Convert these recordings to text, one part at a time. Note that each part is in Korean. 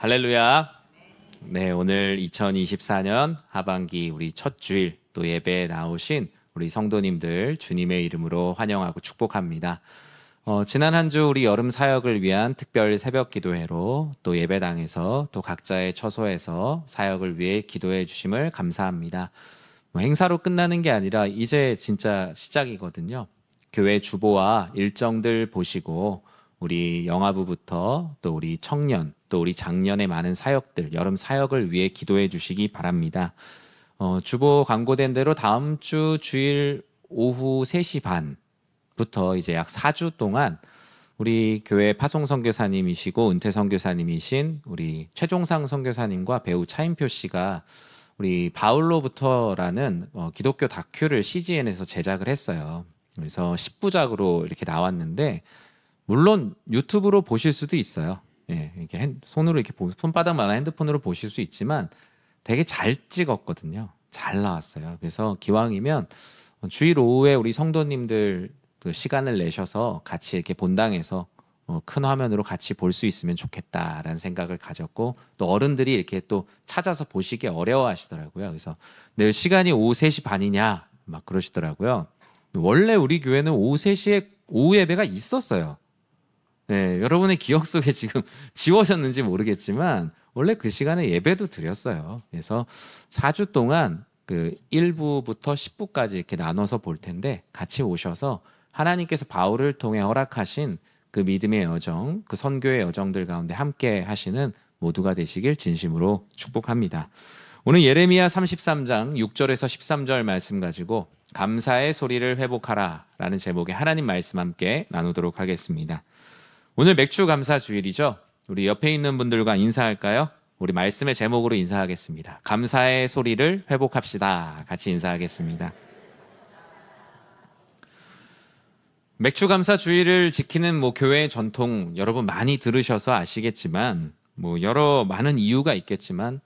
할렐루야. 네, 오늘 2024년 하반기 우리 첫 주일 또 예배에 나오신 우리 성도님들 주님의 이름으로 환영하고 축복합니다. 지난 한 주 우리 여름 사역을 위한 특별 새벽 기도회로 또 예배당에서 또 각자의 처소에서 사역을 위해 기도해 주심을 감사합니다. 행사로 끝나는 게 아니라 이제 진짜 시작이거든요. 교회 주보와 일정들 보시고 우리 영아부부터 또 우리 청년 또 우리 작년의 많은 사역들 여름 사역을 위해 기도해 주시기 바랍니다. 주보 광고된 대로 다음 주 주일 오후 3시 반부터 이제 약 4주 동안 우리 교회 파송 선교사님이시고 은퇴 선교사님이신 우리 최종상 선교사님과 배우 차인표 씨가 우리 바울로부터라는 기독교 다큐를 CGN에서 제작을 했어요. 그래서 10부작으로 이렇게 나왔는데 물론 유튜브로 보실 수도 있어요. 예, 이렇게 손으로 이렇게 손바닥만한 핸드폰으로 보실 수 있지만 되게 잘 찍었거든요. 잘 나왔어요. 그래서 기왕이면 주일 오후에 우리 성도님들 그 시간을 내셔서 같이 이렇게 본당에서 큰 화면으로 같이 볼 수 있으면 좋겠다라는 생각을 가졌고 또 어른들이 이렇게 또 찾아서 보시기 어려워하시더라고요. 그래서 늘 시간이 오후 3시 반이냐 막 그러시더라고요. 원래 우리 교회는 오후 3시에 오후 예배가 있었어요. 네, 여러분의 기억 속에 지금 지워졌는지 모르겠지만 원래 그 시간에 예배도 드렸어요. 그래서 4주 동안 그 1부부터 10부까지 이렇게 나눠서 볼 텐데 같이 오셔서 하나님께서 바울을 통해 허락하신 그 믿음의 여정, 그 선교의 여정들 가운데 함께 하시는 모두가 되시길 진심으로 축복합니다. 오늘 예레미야 33장 6절에서 13절 말씀 가지고 감사의 소리를 회복하라 라는 제목의 하나님 말씀 함께 나누도록 하겠습니다. 오늘 맥주 감사 주일이죠. 우리 옆에 있는 분들과 인사할까요? 우리 말씀의 제목으로 인사하겠습니다. 감사의 소리를 회복합시다. 같이 인사하겠습니다. 맥주 감사 주일을 지키는 교회의 전통 여러분 많이 들으셔서 아시겠지만 여러 많은 이유가 있겠지만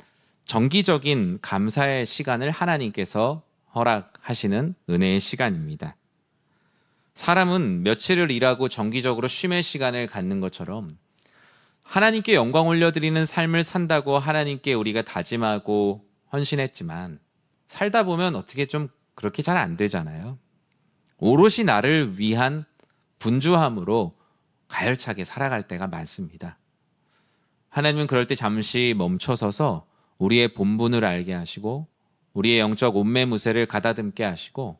정기적인 감사의 시간을 하나님께서 허락하시는 은혜의 시간입니다. 사람은 며칠을 일하고 정기적으로 쉼의 시간을 갖는 것처럼 하나님께 영광 올려드리는 삶을 산다고 하나님께 우리가 다짐하고 헌신했지만 살다 보면 어떻게 좀 그렇게 잘 안 되잖아요. 오롯이 나를 위한 분주함으로 가열차게 살아갈 때가 많습니다. 하나님은 그럴 때 잠시 멈춰서서 우리의 본분을 알게 하시고 우리의 영적 옷매무새를 가다듬게 하시고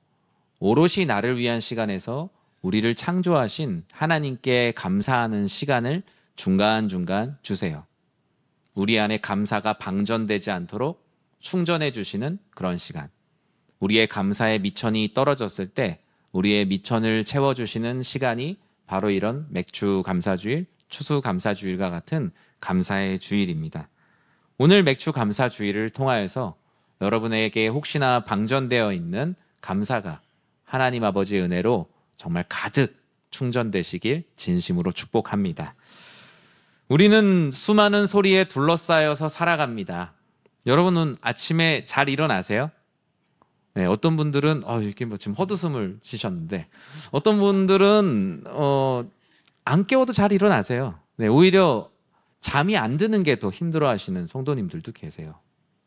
오롯이 나를 위한 시간에서 우리를 창조하신 하나님께 감사하는 시간을 중간중간 주세요. 우리 안에 감사가 방전되지 않도록 충전해 주시는 그런 시간. 우리의 감사의 미천이 떨어졌을 때 우리의 미천을 채워주시는 시간이 바로 이런 맥주 감사주일, 추수 감사주일과 같은 감사의 주일입니다. 오늘 맥주 감사주일을 통하여서 여러분에게 혹시나 방전되어 있는 감사가 하나님 아버지의 은혜로 정말 가득 충전되시길 진심으로 축복합니다. 우리는 수많은 소리에 둘러싸여서 살아갑니다. 여러분은 아침에 잘 일어나세요? 네, 어떤 분들은 이렇게 지금 헛웃음을 치셨는데 어떤 분들은 안 깨워도 잘 일어나세요. 네, 오히려 잠이 안 드는 게 더 힘들어하시는 성도님들도 계세요.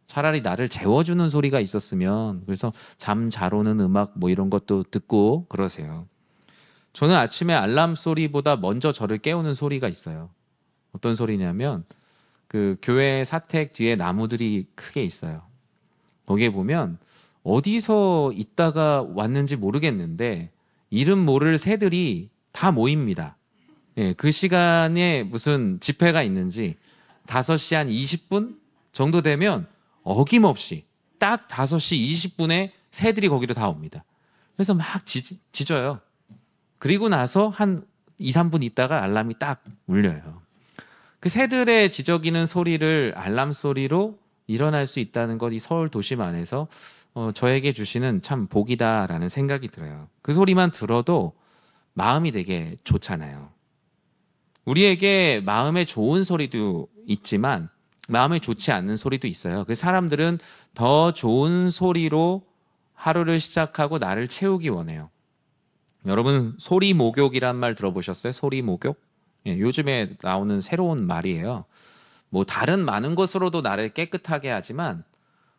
차라리 나를 재워주는 소리가 있었으면 그래서 잠 잘 오는 음악 이런 것도 듣고 그러세요. 저는 아침에 알람 소리보다 먼저 저를 깨우는 소리가 있어요. 어떤 소리냐면 그 교회 사택 뒤에 나무들이 크게 있어요. 거기에 보면 어디서 있다가 왔는지 모르겠는데 이름 모를 새들이 다 모입니다. 예, 그 시간에 무슨 집회가 있는지 5시 한 20분 정도 되면 어김없이 딱 5시 20분에 새들이 거기로 다 옵니다. 그래서 막 짖어요. 그리고 나서 한 2, 3분 있다가 알람이 딱 울려요. 그 새들의 지저귀는 소리를 알람 소리로 일어날 수 있다는 것, 이 서울 도심 안에서 저에게 주시는 참 복이다라는 생각이 들어요. 그 소리만 들어도 마음이 되게 좋잖아요. 우리에게 마음에 좋은 소리도 있지만 마음에 좋지 않는 소리도 있어요. 그 사람들은 더 좋은 소리로 하루를 시작하고 나를 채우기 원해요. 여러분 소리 목욕이란 말 들어보셨어요? 소리 목욕? 예, 요즘에 나오는 새로운 말이에요. 뭐 다른 많은 것으로도 나를 깨끗하게 하지만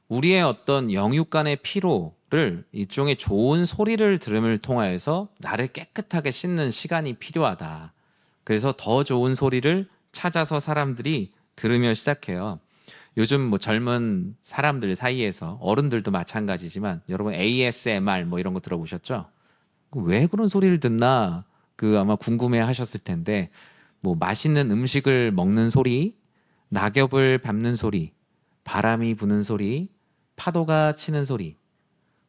우리의 어떤 영육 간의 피로를 일종의 좋은 소리를 들음을 통하여서 나를 깨끗하게 씻는 시간이 필요하다. 그래서 더 좋은 소리를 찾아서 사람들이 들으며 시작해요. 요즘 뭐 젊은 사람들 사이에서 어른들도 마찬가지지만 여러분 ASMR 뭐 이런 거 들어보셨죠? 왜 그런 소리를 듣나 아마 궁금해 하셨을 텐데 뭐 맛있는 음식을 먹는 소리, 낙엽을 밟는 소리, 바람이 부는 소리, 파도가 치는 소리,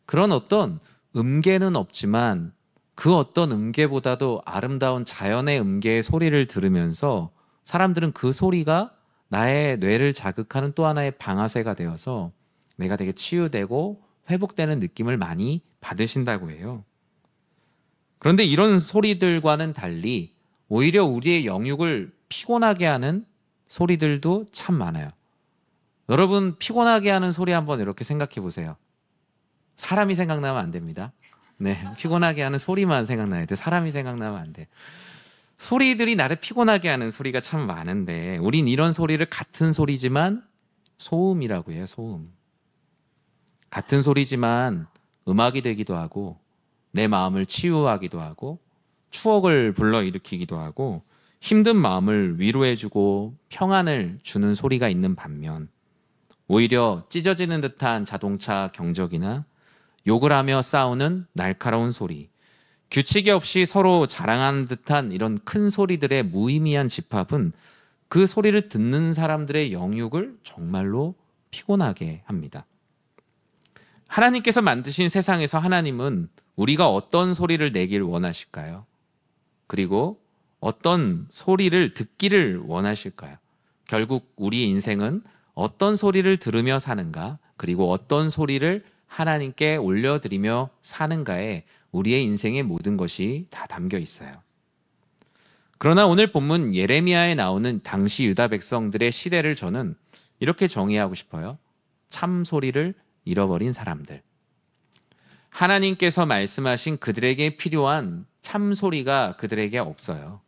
그런 어떤 음계는 없지만 그 어떤 음계보다도 아름다운 자연의 음계의 소리를 들으면서 사람들은 그 소리가 나의 뇌를 자극하는 또 하나의 방아쇠가 되어서 내가 되게 치유되고 회복되는 느낌을 많이 받으신다고 해요. 그런데 이런 소리들과는 달리 오히려 우리의 영육을 피곤하게 하는 소리들도 참 많아요. 여러분 피곤하게 하는 소리 한번 이렇게 생각해 보세요. 사람이 생각나면 안 됩니다. 네, 피곤하게 하는 소리만 생각나야 돼. 사람이 생각나면 안 돼. 소리들이 나를 피곤하게 하는 소리가 참 많은데 우린 이런 소리를 같은 소리지만 소음이라고 해요. 소음. 같은 소리지만 음악이 되기도 하고 내 마음을 치유하기도 하고 추억을 불러일으키기도 하고 힘든 마음을 위로해주고 평안을 주는 소리가 있는 반면 오히려 찢어지는 듯한 자동차 경적이나 욕을 하며 싸우는 날카로운 소리, 규칙이 없이 서로 자랑하는 듯한 이런 큰 소리들의 무의미한 집합은 그 소리를 듣는 사람들의 영육을 정말로 피곤하게 합니다. 하나님께서 만드신 세상에서 하나님은 우리가 어떤 소리를 내길 원하실까요? 그리고 어떤 소리를 듣기를 원하실까요? 결국 우리의 인생은 어떤 소리를 들으며 사는가, 그리고 어떤 소리를 하나님께 올려드리며 사는가에 우리의 인생의 모든 것이 다 담겨 있어요. 그러나 오늘 본문 예레미야에 나오는 당시 유다 백성들의 시대를 저는 이렇게 정의하고 싶어요. 참소리를 잃어버린 사람들. 하나님께서 말씀하신 그들에게 필요한 참소리가 그들에게 없어요.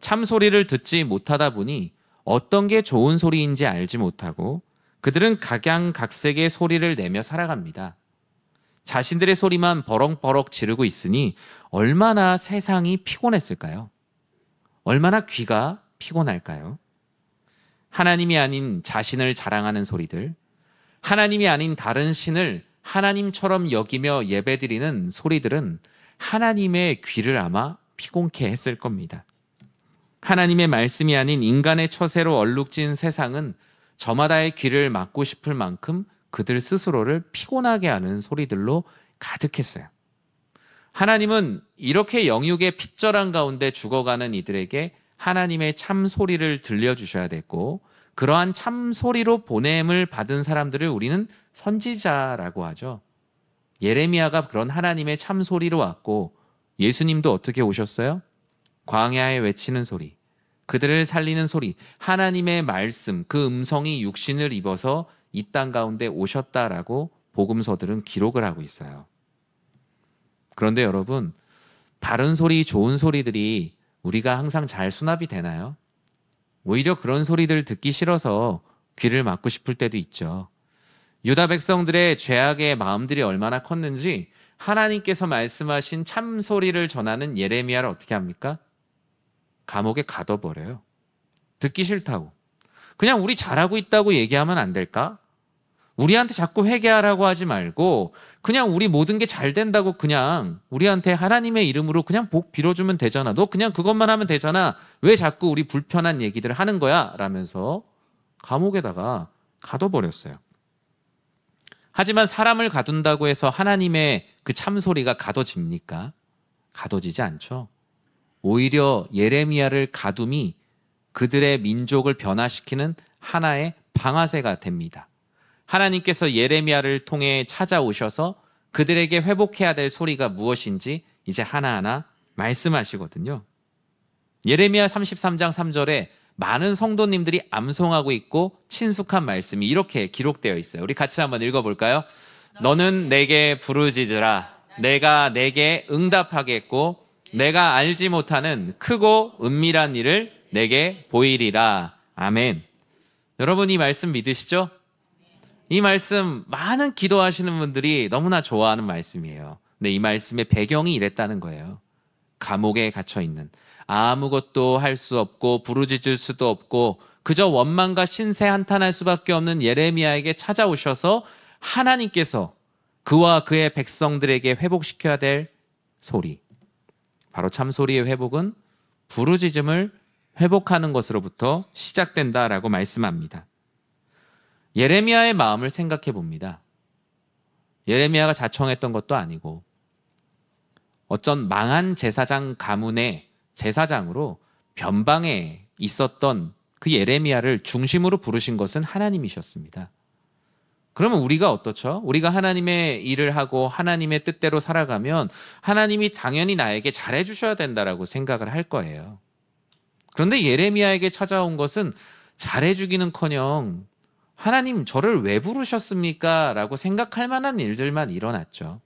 참소리를 듣지 못하다 보니 어떤 게 좋은 소리인지 알지 못하고 그들은 각양각색의 소리를 내며 살아갑니다. 자신들의 소리만 버럭버럭 지르고 있으니 얼마나 세상이 피곤했을까요? 얼마나 귀가 피곤할까요? 하나님이 아닌 자신을 자랑하는 소리들, 하나님이 아닌 다른 신을 하나님처럼 여기며 예배드리는 소리들은 하나님의 귀를 아마 피곤케 했을 겁니다. 하나님의 말씀이 아닌 인간의 처세로 얼룩진 세상은 저마다의 귀를 막고 싶을 만큼 그들 스스로를 피곤하게 하는 소리들로 가득했어요. 하나님은 이렇게 영육의 핍절한 가운데 죽어가는 이들에게 하나님의 참소리를 들려주셔야 됐고, 그러한 참소리로 보냄을 받은 사람들을 우리는 선지자라고 하죠. 예레미야가 그런 하나님의 참소리로 왔고, 예수님도 어떻게 오셨어요? 광야에 외치는 소리, 그들을 살리는 소리, 하나님의 말씀, 그 음성이 육신을 입어서 이 땅 가운데 오셨다라고 복음서들은 기록을 하고 있어요. 그런데 여러분, 바른 소리, 좋은 소리들이 우리가 항상 잘 수납이 되나요? 오히려 그런 소리들 듣기 싫어서 귀를 막고 싶을 때도 있죠. 유다 백성들의 죄악의 마음들이 얼마나 컸는지 하나님께서 말씀하신 참소리를 전하는 예레미야를 어떻게 합니까? 감옥에 가둬버려요. 듣기 싫다고. 그냥 우리 잘하고 있다고 얘기하면 안 될까? 우리한테 자꾸 회개하라고 하지 말고 그냥 우리 모든 게 잘 된다고 그냥 우리한테 하나님의 이름으로 그냥 복 빌어주면 되잖아. 너 그냥 그것만 하면 되잖아. 왜 자꾸 우리 불편한 얘기들을 하는 거야? 라면서 감옥에다가 가둬버렸어요. 하지만 사람을 가둔다고 해서 하나님의 그 참소리가 가둬집니까? 가둬지지 않죠. 오히려 예레미야를 가둠이 그들의 민족을 변화시키는 하나의 방아쇠가 됩니다. 하나님께서 예레미야를 통해 찾아오셔서 그들에게 회복해야 될 소리가 무엇인지 이제 하나하나 말씀하시거든요. 예레미야 33장 3절에 많은 성도님들이 암송하고 있고 친숙한 말씀이 이렇게 기록되어 있어요. 우리 같이 한번 읽어볼까요? 너는 내게 부르짖으라. 내가 내게 응답하겠고 내가 알지 못하는 크고 은밀한 일을 내게 보이리라. 아멘. 여러분 이 말씀 믿으시죠? 이 말씀 많은 기도하시는 분들이 너무나 좋아하는 말씀이에요. 근데 이 말씀의 배경이 이랬다는 거예요. 감옥에 갇혀 있는, 아무것도 할 수 없고 부르짖을 수도 없고 그저 원망과 신세 한탄할 수밖에 없는 예레미야에게 찾아오셔서 하나님께서 그와 그의 백성들에게 회복시켜야 될 소리, 바로 참소리의 회복은 부르짖음을 회복하는 것으로부터 시작된다라고 말씀합니다. 예레미야의 마음을 생각해 봅니다. 예레미야가 자청했던 것도 아니고 어쩐 망한 제사장 가문의 제사장으로 변방에 있었던 그 예레미야를 중심으로 부르신 것은 하나님이셨습니다. 그러면 우리가 어떻죠? 우리가 하나님의 일을 하고 하나님의 뜻대로 살아가면 하나님이 당연히 나에게 잘해주셔야 된다라고 생각을 할 거예요. 그런데 예레미야에게 찾아온 것은 잘해주기는커녕 하나님 저를 왜 부르셨습니까? 라고 생각할 만한 일들만 일어났죠.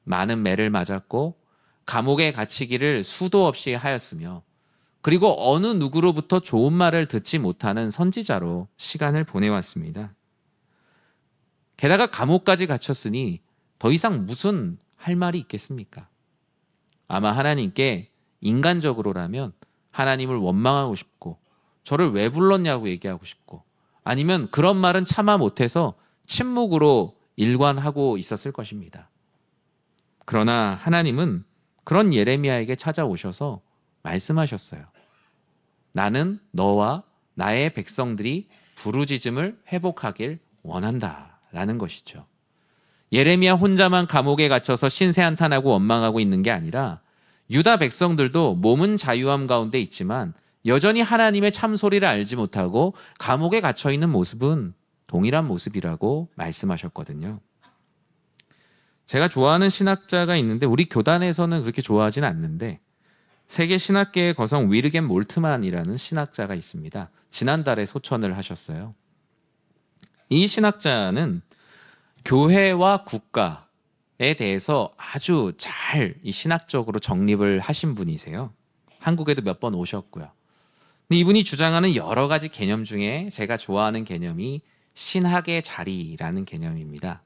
많은 매를 맞았고 감옥에 갇히기를 수도 없이 하였으며 그리고 어느 누구로부터 좋은 말을 듣지 못하는 선지자로 시간을 보내왔습니다. 게다가 감옥까지 갇혔으니 더 이상 무슨 할 말이 있겠습니까? 아마 하나님께 인간적으로라면 하나님을 원망하고 싶고 저를 왜 불렀냐고 얘기하고 싶고 아니면 그런 말은 참아 못해서 침묵으로 일관하고 있었을 것입니다. 그러나 하나님은 그런 예레미야에게 찾아오셔서 말씀하셨어요. 나는 너와 나의 백성들이 부르짖음을 회복하길 원한다 라는 것이죠. 예레미야 혼자만 감옥에 갇혀서 신세한탄하고 원망하고 있는 게 아니라 유다 백성들도 몸은 자유함 가운데 있지만 여전히 하나님의 참소리를 알지 못하고 감옥에 갇혀 있는 모습은 동일한 모습이라고 말씀하셨거든요. 제가 좋아하는 신학자가 있는데 우리 교단에서는 그렇게 좋아하진 않는데 세계 신학계의 거성 위르겐 몰트만이라는 신학자가 있습니다. 지난달에 소천을 하셨어요. 이 신학자는 교회와 국가에 대해서 아주 잘 이 신학적으로 정립을 하신 분이세요. 한국에도 몇 번 오셨고요. 근데 이분이 주장하는 여러 가지 개념 중에 제가 좋아하는 개념이 신학의 자리라는 개념입니다.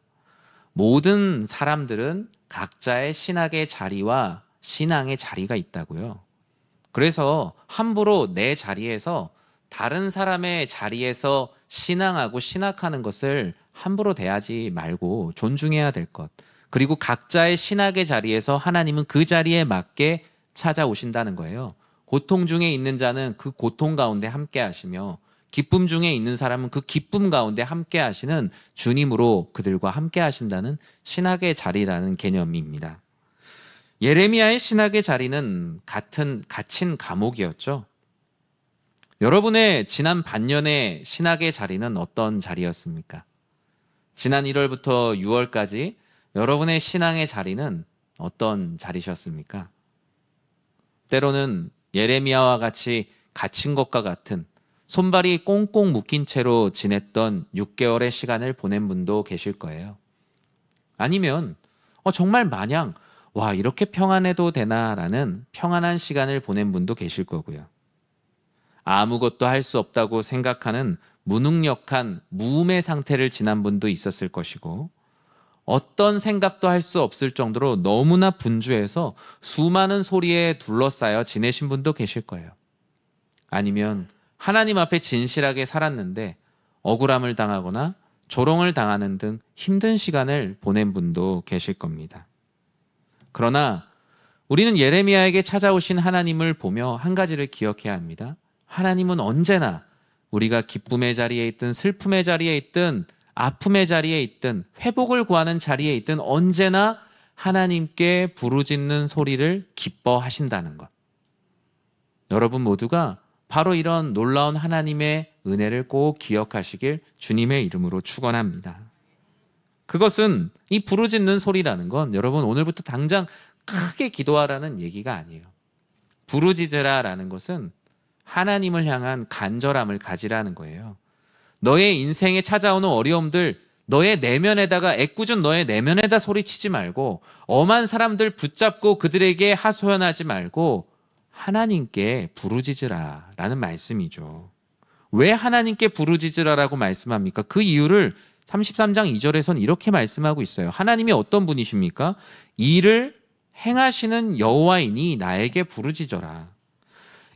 모든 사람들은 각자의 신학의 자리와 신앙의 자리가 있다고요. 그래서 함부로 내 자리에서 다른 사람의 자리에서 신앙하고 신학하는 것을 함부로 대하지 말고 존중해야 될 것. 그리고 각자의 신학의 자리에서 하나님은 그 자리에 맞게 찾아오신다는 거예요. 고통 중에 있는 자는 그 고통 가운데 함께 하시며 기쁨 중에 있는 사람은 그 기쁨 가운데 함께 하시는 주님으로 그들과 함께 하신다는 신학의 자리라는 개념입니다. 예레미야의 신학의 자리는 갇힌 감옥이었죠. 여러분의 지난 반년의 신학의 자리는 어떤 자리였습니까? 지난 1월부터 6월까지 여러분의 신앙의 자리는 어떤 자리셨습니까? 때로는 예레미야와 같이 갇힌 것과 같은 손발이 꽁꽁 묶인 채로 지냈던 6개월의 시간을 보낸 분도 계실 거예요. 아니면 정말 마냥 와 이렇게 평안해도 되나라는 평안한 시간을 보낸 분도 계실 거고요. 아무것도 할 수 없다고 생각하는 무능력한 무음의 상태를 지난 분도 있었을 것이고 어떤 생각도 할 수 없을 정도로 너무나 분주해서 수많은 소리에 둘러싸여 지내신 분도 계실 거예요. 아니면 하나님 앞에 진실하게 살았는데 억울함을 당하거나 조롱을 당하는 등 힘든 시간을 보낸 분도 계실 겁니다. 그러나 우리는 예레미야에게 찾아오신 하나님을 보며 한 가지를 기억해야 합니다. 하나님은 언제나 우리가 기쁨의 자리에 있든 슬픔의 자리에 있든 아픔의 자리에 있든 회복을 구하는 자리에 있든 언제나 하나님께 부르짖는 소리를 기뻐하신다는 것. 여러분 모두가 바로 이런 놀라운 하나님의 은혜를 꼭 기억하시길 주님의 이름으로 축원합니다. 그것은 이 부르짖는 소리라는 건 여러분 오늘부터 당장 크게 기도하라는 얘기가 아니에요. 부르짖으라라는 것은 하나님을 향한 간절함을 가지라는 거예요. 너의 인생에 찾아오는 어려움들, 너의 내면에다가 애꿎은 너의 내면에다 소리치지 말고 엄한 사람들 붙잡고 그들에게 하소연하지 말고 하나님께 부르짖으라라는 말씀이죠. 왜 하나님께 부르짖으라라고 말씀합니까? 그 이유를 33장 2절에서는 이렇게 말씀하고 있어요. 하나님이 어떤 분이십니까? 이를 행하시는 여호와이니 나에게 부르짖어라.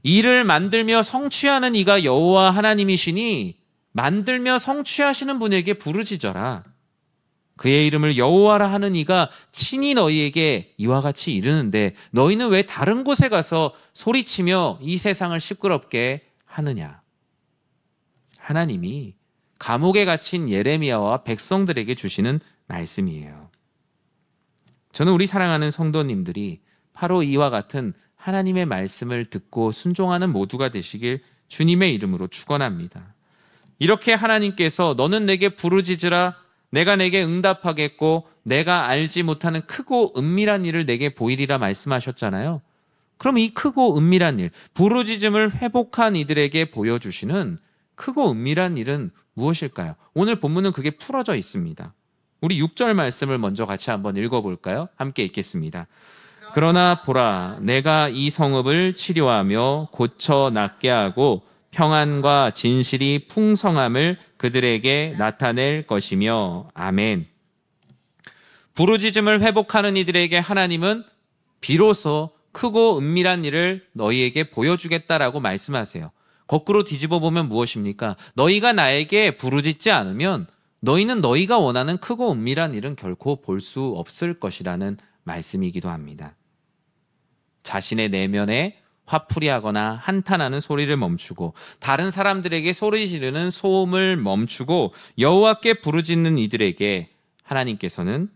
이를 만들며 성취하는 이가 여호와 하나님이시니 만들며 성취하시는 분에게 부르짖어라. 그의 이름을 여호와라 하는 이가 친히 너희에게 이와 같이 이르는데 너희는 왜 다른 곳에 가서 소리치며 이 세상을 시끄럽게 하느냐. 하나님이 감옥에 갇힌 예레미야와 백성들에게 주시는 말씀이에요. 저는 우리 사랑하는 성도님들이 바로 이와 같은 하나님의 말씀을 듣고 순종하는 모두가 되시길 주님의 이름으로 축원합니다. 이렇게 하나님께서 너는 내게 부르짖으라 내가 내게 응답하겠고 내가 알지 못하는 크고 은밀한 일을 내게 보이리라 말씀하셨잖아요. 그럼 이 크고 은밀한 일, 부르짖음을 회복한 이들에게 보여주시는 크고 은밀한 일은 무엇일까요? 오늘 본문은 그게 풀어져 있습니다. 우리 6절 말씀을 먼저 같이 한번 읽어볼까요? 함께 읽겠습니다. 그러나 보라, 내가 이 성읍을 치료하며 고쳐 낫게 하고 평안과 진실이 풍성함을 그들에게 나타낼 것이며 아멘. 부르짖음을 회복하는 이들에게 하나님은 비로소 크고 은밀한 일을 너희에게 보여주겠다라고 말씀하세요. 거꾸로 뒤집어 보면 무엇입니까? 너희가 나에게 부르짖지 않으면 너희는 너희가 원하는 크고 은밀한 일은 결코 볼 수 없을 것이라는 말씀이기도 합니다. 자신의 내면에 화풀이하거나 한탄하는 소리를 멈추고 다른 사람들에게 소리 지르는 소음을 멈추고 여호와께 부르짖는 이들에게 하나님께서는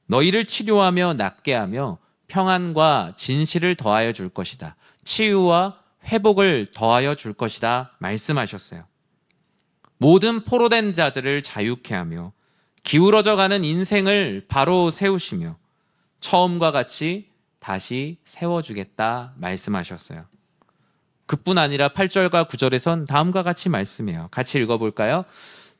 너희를 치료하며 낫게 하며 평안과 진실을 더하여 줄 것이다. 치유와 회복을 더하여 줄 것이다 말씀하셨어요. 모든 포로된 자들을 자유케 하며 기울어져 가는 인생을 바로 세우시며 처음과 같이 다시 세워주겠다 말씀하셨어요. 그뿐 아니라 8절과 9절에선 다음과 같이 말씀해요. 같이 읽어볼까요?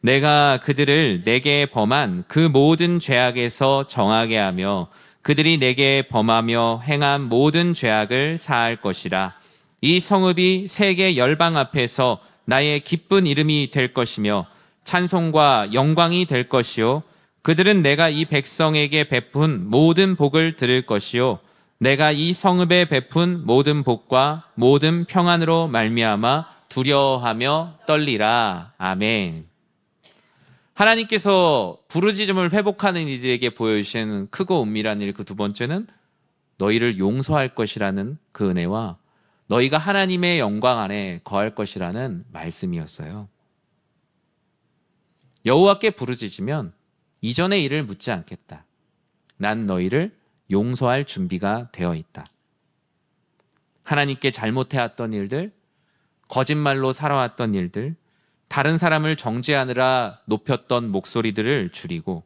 내가 그들을 내게 범한 그 모든 죄악에서 정하게 하며 그들이 내게 범하며 행한 모든 죄악을 사할 것이라. 이 성읍이 세계 열방 앞에서 나의 기쁜 이름이 될 것이며 찬송과 영광이 될 것이요 그들은 내가 이 백성에게 베푼 모든 복을 들을 것이요 내가 이 성읍에 베푼 모든 복과 모든 평안으로 말미암아 두려워하며 떨리라. 아멘. 하나님께서 부르짖음을 회복하는 이들에게 보여주시는 크고 은밀한 일 그 두 번째는 너희를 용서할 것이라는 그 은혜와 너희가 하나님의 영광 안에 거할 것이라는 말씀이었어요. 여호와께 부르짖으면 이전의 일을 묻지 않겠다. 난 너희를 용서할 준비가 되어 있다. 하나님께 잘못해왔던 일들, 거짓말로 살아왔던 일들, 다른 사람을 정죄하느라 높였던 목소리들을 줄이고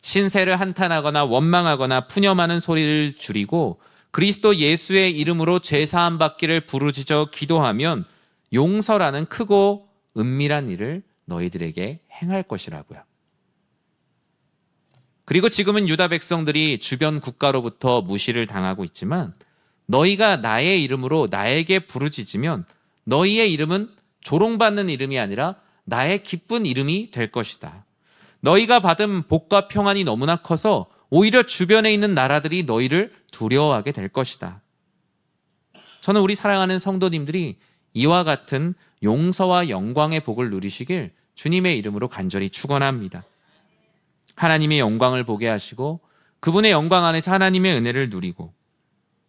신세를 한탄하거나 원망하거나 푸념하는 소리를 줄이고 그리스도 예수의 이름으로 죄사함 받기를 부르짖어 기도하면 용서라는 크고 은밀한 일을 너희들에게 행할 것이라고요. 그리고 지금은 유다 백성들이 주변 국가로부터 무시를 당하고 있지만 너희가 나의 이름으로 나에게 부르짖으면 너희의 이름은 조롱받는 이름이 아니라 나의 기쁜 이름이 될 것이다. 너희가 받은 복과 평안이 너무나 커서 오히려 주변에 있는 나라들이 너희를 두려워하게 될 것이다. 저는 우리 사랑하는 성도님들이 이와 같은 용서와 영광의 복을 누리시길 주님의 이름으로 간절히 축원합니다. 하나님의 영광을 보게 하시고 그분의 영광 안에서 하나님의 은혜를 누리고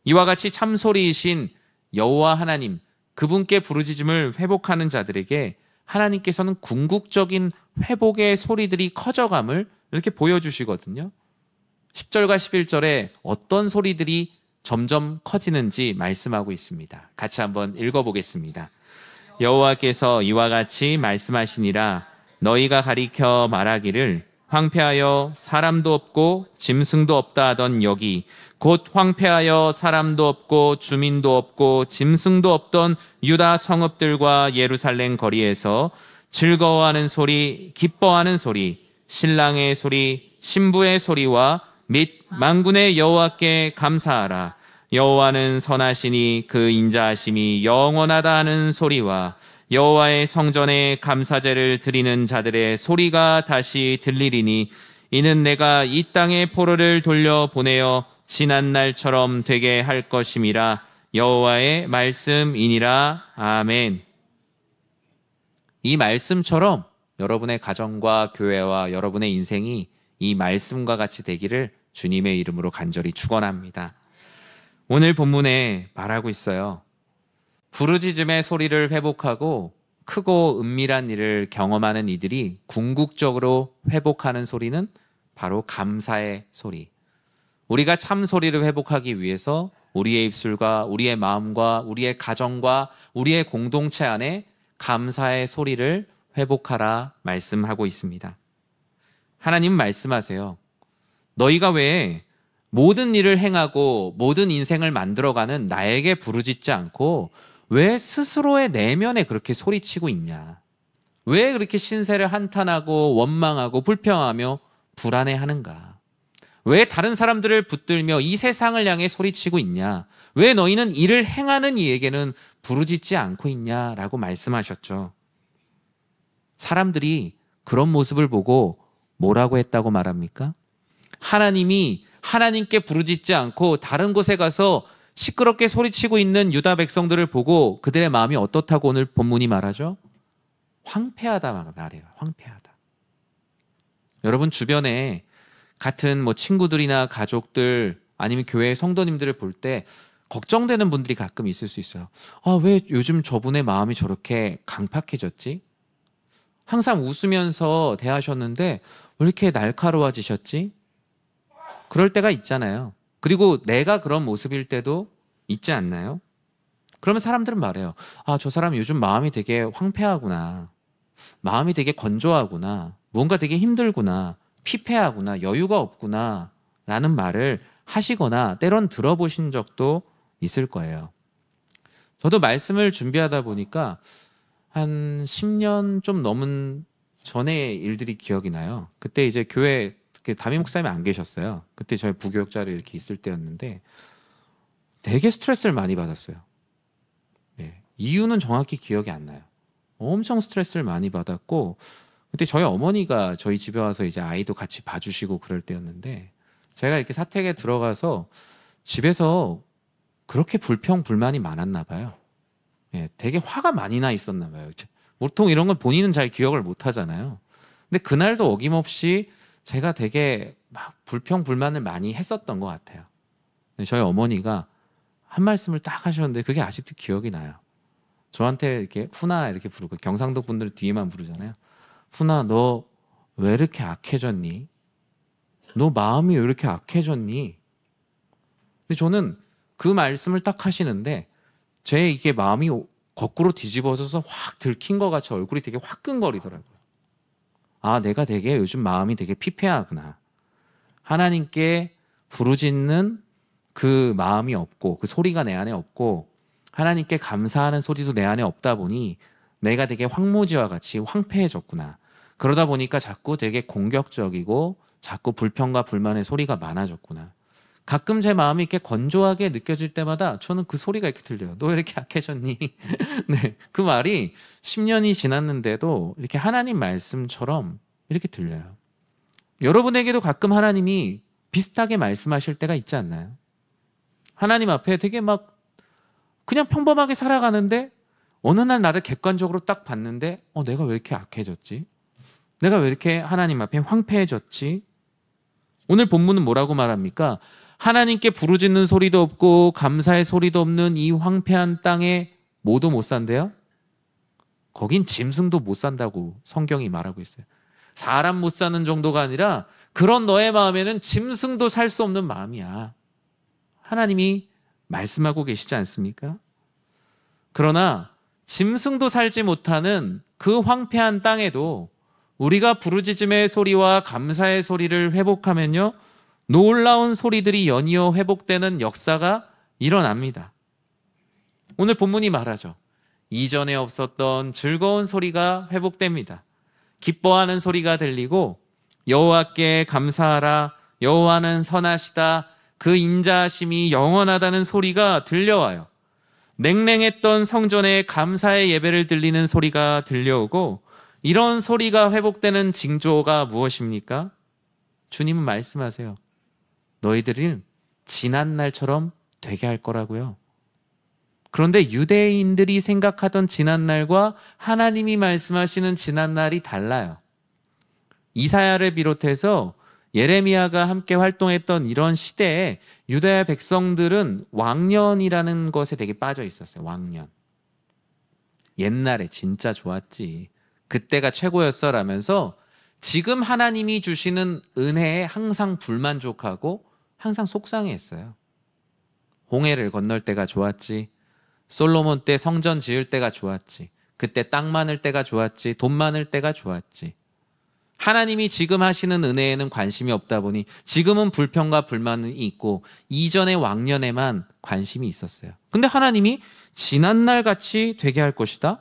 이와 같이 참소리이신 여호와 하나님 그분께 부르짖음을 회복하는 자들에게 하나님께서는 궁극적인 회복의 소리들이 커져감을 이렇게 보여주시거든요. 10절과 11절에 어떤 소리들이 점점 커지는지 말씀하고 있습니다. 같이 한번 읽어보겠습니다. 여호와께서 이와 같이 말씀하시니라. 너희가 가리켜 말하기를 황폐하여 사람도 없고 짐승도 없다 하던 여기 곧 황폐하여 사람도 없고 주민도 없고 짐승도 없던 유다 성읍들과 예루살렘 거리에서 즐거워하는 소리, 기뻐하는 소리, 신랑의 소리, 신부의 소리와 및 만군의 여호와께 감사하라. 여호와는 선하시니 그 인자하심이 영원하다 하는 소리와 여호와의 성전에 감사제를 드리는 자들의 소리가 다시 들리리니 이는 내가 이 땅에 포로를 돌려 보내어 지난 날처럼 되게 할 것임이라. 여호와의 말씀이니라. 아멘. 이 말씀처럼 여러분의 가정과 교회와 여러분의 인생이 이 말씀과 같이 되기를 주님의 이름으로 간절히 축원합니다. 오늘 본문에 말하고 있어요. 부르짖음의 소리를 회복하고 크고 은밀한 일을 경험하는 이들이 궁극적으로 회복하는 소리는 바로 감사의 소리. 우리가 참 소리를 회복하기 위해서 우리의 입술과 우리의 마음과 우리의 가정과 우리의 공동체 안에 감사의 소리를 회복하라 말씀하고 있습니다. 하나님 말씀하세요. 너희가 왜 모든 일을 행하고 모든 인생을 만들어가는 나에게 부르짖지 않고 왜 스스로의 내면에 그렇게 소리치고 있냐? 왜 그렇게 신세를 한탄하고 원망하고 불평하며 불안해하는가? 왜 다른 사람들을 붙들며 이 세상을 향해 소리치고 있냐? 왜 너희는 일을 행하는 이에게는 부르짖지 않고 있냐라고 말씀하셨죠. 사람들이 그런 모습을 보고 뭐라고 했다고 말합니까? 하나님이 하나님께 부르짖지 않고 다른 곳에 가서 시끄럽게 소리치고 있는 유다 백성들을 보고 그들의 마음이 어떻다고 오늘 본문이 말하죠? 황폐하다 말해요. 황폐하다. 여러분 주변에 같은 친구들이나 가족들 아니면 교회 성도님들을 볼 때 걱정되는 분들이 가끔 있을 수 있어요. 왜 요즘 저분의 마음이 저렇게 강팍해졌지? 항상 웃으면서 대하셨는데 왜 이렇게 날카로워지셨지? 그럴 때가 있잖아요. 그리고 내가 그런 모습일 때도 있지 않나요? 그러면 사람들은 말해요. 저 사람 요즘 마음이 되게 황폐하구나. 마음이 되게 건조하구나. 뭔가 되게 힘들구나. 피폐하구나. 여유가 없구나. 라는 말을 하시거나 때론 들어보신 적도 있을 거예요. 저도 말씀을 준비하다 보니까 한 10년 좀 넘은 전의 일들이 기억이 나요. 그때 이제 교회 담임 목사님이 안 계셨어요. 그때 저희 부교육자로 이렇게 있을 때였는데 되게 스트레스를 많이 받았어요. 네. 이유는 정확히 기억이 안 나요. 엄청 스트레스를 많이 받았고 그때 저희 어머니가 저희 집에 와서 이제 아이도 같이 봐주시고 그럴 때였는데 제가 이렇게 사택에 들어가서 집에서 그렇게 불평불만이 많았나 봐요. 예, 되게 화가 많이 나 있었나 봐요. 보통 이런 건 본인은 잘 기억을 못 하잖아요. 근데 그날도 어김없이 제가 되게 막 불평불만을 많이 했었던 것 같아요. 근데 저희 어머니가 한 말씀을 딱 하셨는데 그게 아직도 기억이 나요. 저한테 이렇게 훈아 이렇게 부르고 경상도 분들 뒤에만 부르잖아요. 훈아 너 왜 이렇게 악해졌니? 너 마음이 왜 이렇게 악해졌니? 근데 저는 그 말씀을 딱 하시는데 제 이게 마음이 거꾸로 뒤집어져서 확 들킨 것 같이 얼굴이 되게 화끈거리더라고요. 내가 되게 요즘 마음이 되게 피폐하구나. 하나님께 부르짖는 그 마음이 없고 그 소리가 내 안에 없고 하나님께 감사하는 소리도 내 안에 없다 보니 내가 되게 황무지와 같이 황폐해졌구나. 그러다 보니까 자꾸 되게 공격적이고 자꾸 불평과 불만의 소리가 많아졌구나. 가끔 제 마음이 이렇게 건조하게 느껴질 때마다 저는 그 소리가 이렇게 들려요. 너 왜 이렇게 약해졌니? 네, 그 말이 10년이 지났는데도 이렇게 하나님 말씀처럼 이렇게 들려요. 여러분에게도 가끔 하나님이 비슷하게 말씀하실 때가 있지 않나요? 하나님 앞에 되게 막 그냥 평범하게 살아가는데 어느 날 나를 객관적으로 딱 봤는데 내가 왜 이렇게 악해졌지? 내가 왜 이렇게 하나님 앞에 황폐해졌지? 오늘 본문은 뭐라고 말합니까? 하나님께 부르짖는 소리도 없고 감사의 소리도 없는 이 황폐한 땅에 뭐도 못 산대요? 거긴 짐승도 못 산다고 성경이 말하고 있어요. 사람 못 사는 정도가 아니라 그런 너의 마음에는 짐승도 살 수 없는 마음이야. 하나님이 말씀하고 계시지 않습니까? 그러나 짐승도 살지 못하는 그 황폐한 땅에도 우리가 부르짖음의 소리와 감사의 소리를 회복하면요, 놀라운 소리들이 연이어 회복되는 역사가 일어납니다. 오늘 본문이 말하죠. 이전에 없었던 즐거운 소리가 회복됩니다. 기뻐하는 소리가 들리고 여호와께 감사하라, 여호와는 선하시다, 그 인자하심이 영원하다는 소리가 들려와요. 냉랭했던 성전에 감사의 예배를 드리는 소리가 들려오고, 이런 소리가 회복되는 징조가 무엇입니까? 주님은 말씀하세요. 너희들을 지난 날처럼 되게 할 거라고요. 그런데 유대인들이 생각하던 지난 날과 하나님이 말씀하시는 지난 날이 달라요. 이사야를 비롯해서 예레미야가 함께 활동했던 이런 시대에 유대 백성들은 왕년이라는 것에 되게 빠져 있었어요. 왕년. 옛날에 진짜 좋았지. 그때가 최고였어 라면서 지금 하나님이 주시는 은혜에 항상 불만족하고 항상 속상해했어요. 홍해를 건널 때가 좋았지. 솔로몬 때 성전 지을 때가 좋았지. 그때 땅 많을 때가 좋았지. 돈 많을 때가 좋았지. 하나님이 지금 하시는 은혜에는 관심이 없다 보니 지금은 불평과 불만이 있고 이전의 왕년에만 관심이 있었어요. 근데 하나님이 지난날 같이 되게 할 것이다?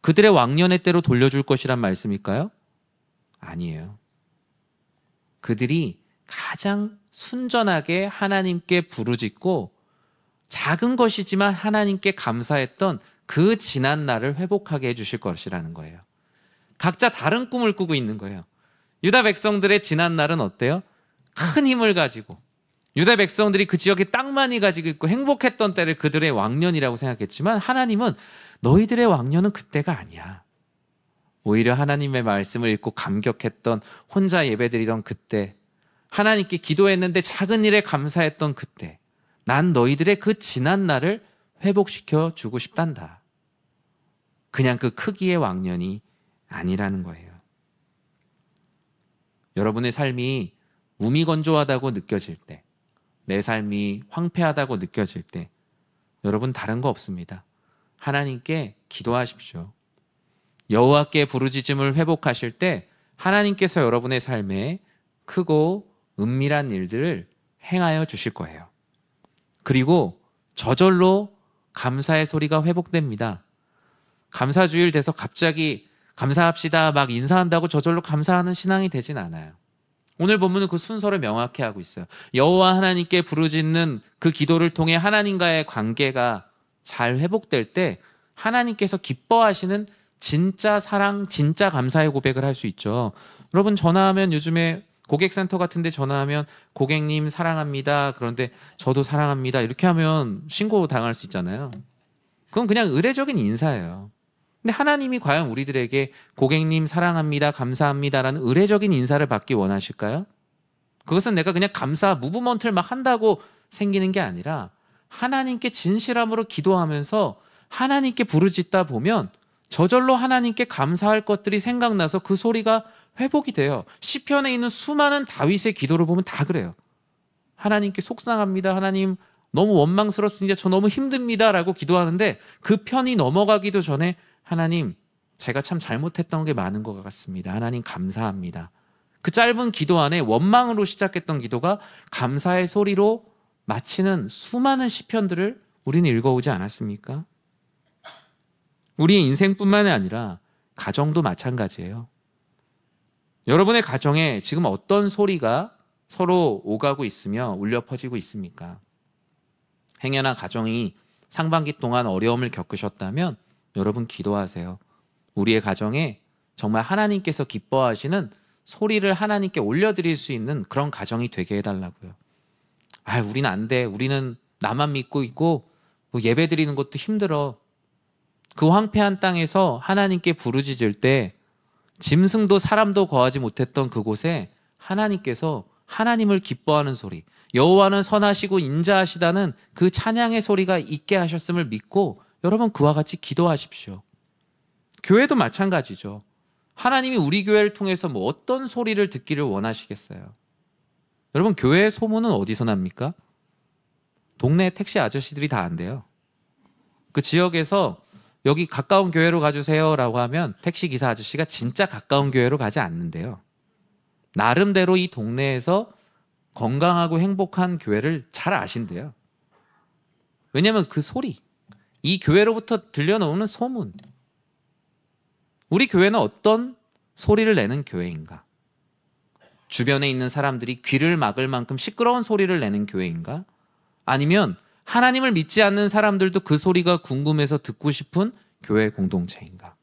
그들의 왕년의 때로 돌려줄 것이란 말씀일까요? 아니에요. 그들이 가장 순전하게 하나님께 부르짖고 작은 것이지만 하나님께 감사했던 그 지난 날을 회복하게 해주실 것이라는 거예요. 각자 다른 꿈을 꾸고 있는 거예요. 유다 백성들의 지난 날은 어때요? 큰 힘을 가지고 유다 백성들이 그 지역에 땅 많이 가지고 있고 행복했던 때를 그들의 왕년이라고 생각했지만 하나님은 너희들의 왕년은 그때가 아니야. 오히려 하나님의 말씀을 읽고 감격했던 혼자 예배드리던 그때, 하나님께 기도했는데 작은 일에 감사했던 그때, 난 너희들의 그 지난 날을 회복시켜 주고 싶단다. 그냥 그 크기의 왕년이 아니라는 거예요. 여러분의 삶이 무미건조하다고 느껴질 때, 내 삶이 황폐하다고 느껴질 때 여러분 다른 거 없습니다. 하나님께 기도하십시오. 여호와께 부르짖음을 회복하실 때 하나님께서 여러분의 삶에 크고 은밀한 일들을 행하여 주실 거예요. 그리고 저절로 감사의 소리가 회복됩니다. 감사주일 돼서 갑자기 감사합시다 막 인사한다고 저절로 감사하는 신앙이 되진 않아요. 오늘 본문은 그 순서를 명확히 하고 있어요. 여호와 하나님께 부르짖는 그 기도를 통해 하나님과의 관계가 잘 회복될 때 하나님께서 기뻐하시는 진짜 사랑, 진짜 감사의 고백을 할 수 있죠. 여러분 전화하면 요즘에 고객센터 같은 데 전화하면 고객님 사랑합니다. 그런데 저도 사랑합니다. 이렇게 하면 신고 당할 수 있잖아요. 그건 그냥 의례적인 인사예요. 근데 하나님이 과연 우리들에게 고객님 사랑합니다, 감사합니다라는 의례적인 인사를 받기 원하실까요? 그것은 내가 그냥 감사, 무브먼트를 막 한다고 생기는 게 아니라 하나님께 진실함으로 기도하면서 하나님께 부르짖다 보면 저절로 하나님께 감사할 것들이 생각나서 그 소리가 회복이 돼요. 시편에 있는 수많은 다윗의 기도를 보면 다 그래요. 하나님께 속상합니다. 하나님 너무 원망스럽습니다. 저 너무 힘듭니다. 라고 기도하는데 그 편이 넘어가기도 전에 하나님 제가 참 잘못했던 게 많은 것 같습니다. 하나님 감사합니다. 그 짧은 기도 안에 원망으로 시작했던 기도가 감사의 소리로 마치는 수많은 시편들을 우리는 읽어오지 않았습니까? 우리의 인생뿐만이 아니라 가정도 마찬가지예요. 여러분의 가정에 지금 어떤 소리가 서로 오가고 있으며 울려 퍼지고 있습니까? 행여나 가정이 상반기 동안 어려움을 겪으셨다면 여러분 기도하세요. 우리의 가정에 정말 하나님께서 기뻐하시는 소리를 하나님께 올려드릴 수 있는 그런 가정이 되게 해달라고요. 우리는 안 돼. 우리는 나만 믿고 있고 뭐 예배 드리는 것도 힘들어. 그 황폐한 땅에서 하나님께 부르짖을 때 짐승도 사람도 거하지 못했던 그곳에 하나님께서 하나님을 기뻐하는 소리, 여호와는 선하시고 인자하시다는 그 찬양의 소리가 있게 하셨음을 믿고 여러분 그와 같이 기도하십시오. 교회도 마찬가지죠. 하나님이 우리 교회를 통해서 뭐 어떤 소리를 듣기를 원하시겠어요? 여러분 교회의 소문은 어디서 납니까? 동네 택시 아저씨들이 다 안돼요. 그 지역에서 여기 가까운 교회로 가주세요 라고 하면 택시기사 아저씨가 진짜 가까운 교회로 가지 않는데요. 나름대로 이 동네에서 건강하고 행복한 교회를 잘 아신대요. 왜냐하면 그 소리, 이 교회로부터 들려나오는 소문. 우리 교회는 어떤 소리를 내는 교회인가? 주변에 있는 사람들이 귀를 막을 만큼 시끄러운 소리를 내는 교회인가? 아니면 하나님을 믿지 않는 사람들도 그 소리가 궁금해서 듣고 싶은 교회 공동체인가?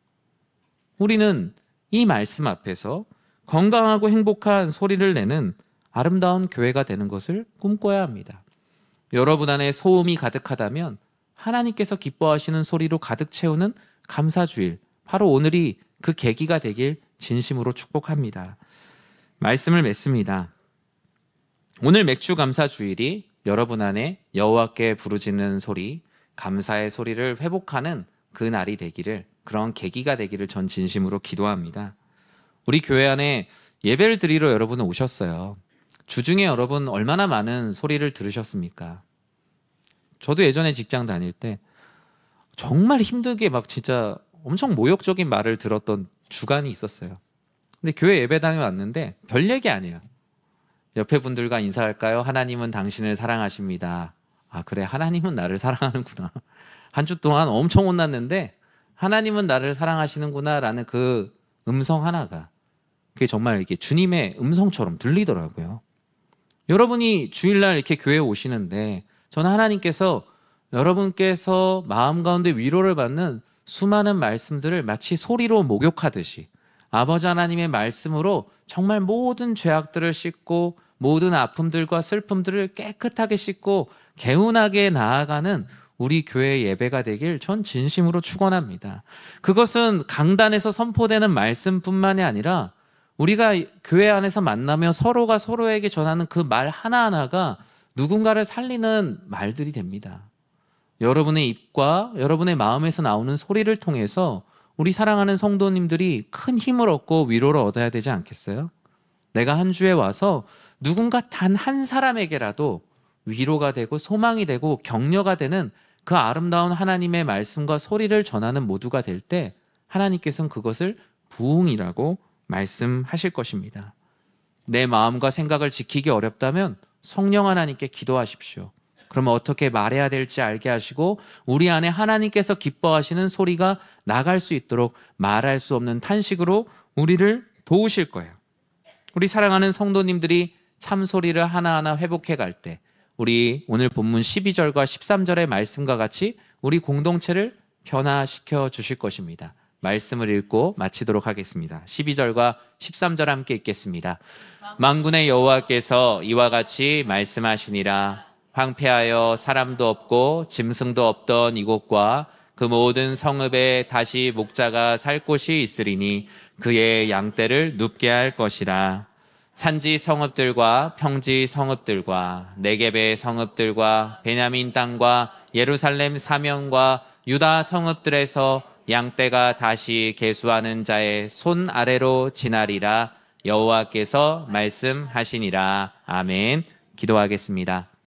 우리는 이 말씀 앞에서 건강하고 행복한 소리를 내는 아름다운 교회가 되는 것을 꿈꿔야 합니다. 여러분 안에 소음이 가득하다면 하나님께서 기뻐하시는 소리로 가득 채우는 감사주일, 바로 오늘이 그 계기가 되길 진심으로 축복합니다. 말씀을 맺습니다. 오늘 맥주 감사 주일이 여러분 안에 여호와께 부르짖는 소리, 감사의 소리를 회복하는 그 날이 되기를, 그런 계기가 되기를 전 진심으로 기도합니다. 우리 교회 안에 예배를 드리러 여러분은 오셨어요. 주중에 여러분 얼마나 많은 소리를 들으셨습니까? 저도 예전에 직장 다닐 때 정말 힘들게 막 진짜 엄청 모욕적인 말을 들었던 주간이 있었어요. 근데 교회 예배당에 왔는데 별 얘기 아니에요. 옆에 분들과 인사할까요? 하나님은 당신을 사랑하십니다. 아, 그래, 하나님은 나를 사랑하는구나. 한 주 동안 엄청 혼났는데 하나님은 나를 사랑하시는구나 라는 그 음성 하나가, 그게 정말 이렇게 주님의 음성처럼 들리더라고요. 여러분이 주일날 이렇게 교회에 오시는데 저는 하나님께서 여러분께서 마음 가운데 위로를 받는 수많은 말씀들을 마치 소리로 목욕하듯이 아버지 하나님의 말씀으로 정말 모든 죄악들을 씻고 모든 아픔들과 슬픔들을 깨끗하게 씻고 개운하게 나아가는 우리 교회의 예배가 되길 전 진심으로 축원합니다. 그것은 강단에서 선포되는 말씀뿐만이 아니라 우리가 교회 안에서 만나며 서로가 서로에게 전하는 그 말 하나하나가 누군가를 살리는 말들이 됩니다. 여러분의 입과 여러분의 마음에서 나오는 소리를 통해서 우리 사랑하는 성도님들이 큰 힘을 얻고 위로를 얻어야 되지 않겠어요? 내가 한 주에 와서 누군가 단 한 사람에게라도 위로가 되고 소망이 되고 격려가 되는 그 아름다운 하나님의 말씀과 소리를 전하는 모두가 될 때 하나님께서는 그것을 부흥이라고 말씀하실 것입니다. 내 마음과 생각을 지키기 어렵다면 성령 하나님께 기도하십시오. 그러면 어떻게 말해야 될지 알게 하시고 우리 안에 하나님께서 기뻐하시는 소리가 나갈 수 있도록 말할 수 없는 탄식으로 우리를 도우실 거예요. 우리 사랑하는 성도님들이 참소리를 하나하나 회복해 갈 때 우리 오늘 본문 12절과 13절의 말씀과 같이 우리 공동체를 변화시켜 주실 것입니다. 말씀을 읽고 마치도록 하겠습니다. 12절과 13절 함께 읽겠습니다. 만군의 여호와께서 이와 같이 말씀하시니라. 황폐하여 사람도 없고 짐승도 없던 이곳과 그 모든 성읍에 다시 목자가 살 곳이 있으리니 그의 양떼를 눕게 할 것이라. 산지 성읍들과 평지 성읍들과 네겝의 성읍들과 베냐민 땅과 예루살렘 사면과 유다 성읍들에서 양떼가 다시 계수하는 자의 손 아래로 지나리라. 여호와께서 말씀하시니라. 아멘. 기도하겠습니다.